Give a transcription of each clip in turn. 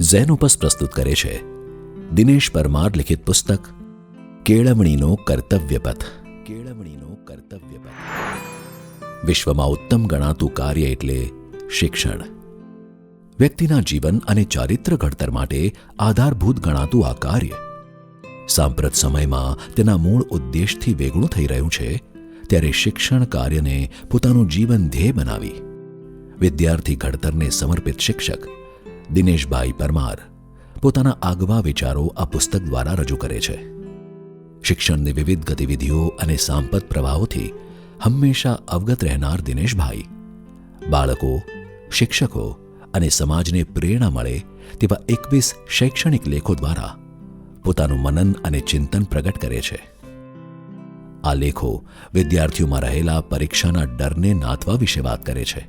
Xenopus પ્રસ્તુત કરે છે દિનેશ પરમાર લિખિત પુસ્તક કેળવણીનો કર્તવ્યપથ. વિશ્વમાં ઉત્તમ ગણાતું કાર્ય એટલે શિક્ષણ. વ્યક્તિના જીવન અને ચારિત્ર ઘડતર માટે આધારભૂત ગણાતું આ કાર્ય સાંપ્રત સમયમાં તેના મૂળ ઉદ્દેશથી વેગળું થઈ રહ્યું છે, ત્યારે શિક્ષણ કાર્યને પોતાનું જીવન ધ્યેય બનાવી વિદ્યાર્થી ઘડતરને સમર્પિત શિક્ષક દિનેશભાઈ પરમાર પોતાના આગવા વિચારો આ પુસ્તક દ્વારા રજૂ કરે છે. શિક્ષણની વિવિધ ગતિવિધિઓ અને સાંપત પ્રવાહોથી હંમેશા અવગત રહેનાર દિનેશભાઈ બાળકો, શિક્ષકો અને સમાજને પ્રેરણા મળે તેવા 21 શૈક્ષણિક લેખો દ્વારા પોતાનું મનન અને ચિંતન પ્રગટ કરે છે. આ લેખો વિદ્યાર્થીઓમાં રહેલા પરીક્ષાના ડરને નાથવા વિશે વાત કરે છે.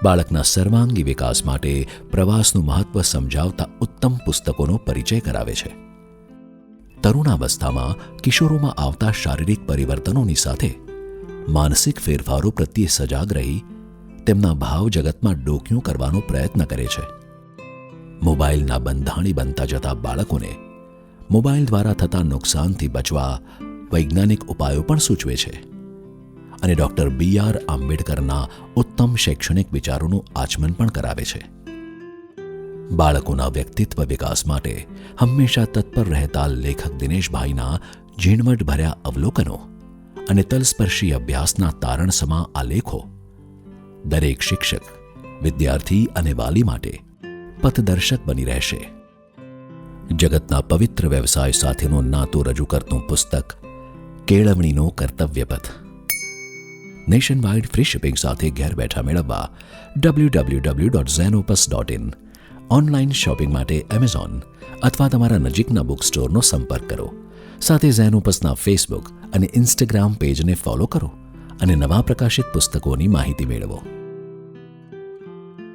બાળકના સર્વાંગી વિકાસ માટે પ્રવાસનું મહત્વ સમજાવતા ઉત્તમ પુસ્તકોનો પરિચય કરાવે છે. તરુણાવસ્થામાં કિશોરોમાં આવતા શારીરિક પરિવર્તનોની સાથે માનસિક ફેરફારો પ્રત્યે સજાગ રહી તેમના ભાવ જગતમાં ડોકિયું કરવાનો પ્રયત્ન કરે છે. મોબાઈલના બંધાણી બનતા જતા બાળકોને મોબાઈલ દ્વારા થતા નુકસાનથી બચવા વૈજ્ઞાનિક ઉપાયો પણ સૂચવે છે અને ડૉક્ટર B.R. આંબેડકરના ઉત્તમ શૈક્ષણિક વિચારોનું આચમન પણ કરાવે છે. બાળકોના વ્યક્તિત્વ વિકાસ માટે હંમેશા તત્પર રહેતા લેખક દિનેશભાઈના ઝીણવટભર્યા અવલોકનો અને તલસ્પર્શી અભ્યાસના તારણસમા આ લેખો દરેક શિક્ષક, વિદ્યાર્થી અને વાલી માટે પથદર્શક બની રહેશે. જગતના પવિત્ર વ્યવસાય સાથેનો નાતો રજૂ કરતું પુસ્તક કેળવણીનો કર્તવ્યપથ નેશન વાઇડ ફ્રી શિપિંગ સાથે ઘેર બેઠા મેળવવા www.zenopus.in ઓનલાઈન શોપિંગ માટે એમેઝોન અથવા તમારા નજીકના બુક સ્ટોરનો સંપર્ક કરો. સાથે ઝેનોપસના ફેસબુક અને ઇન્સ્ટાગ્રામ પેજને ફોલો કરો અને નવા પ્રકાશિત પુસ્તકોની માહિતી મેળવો.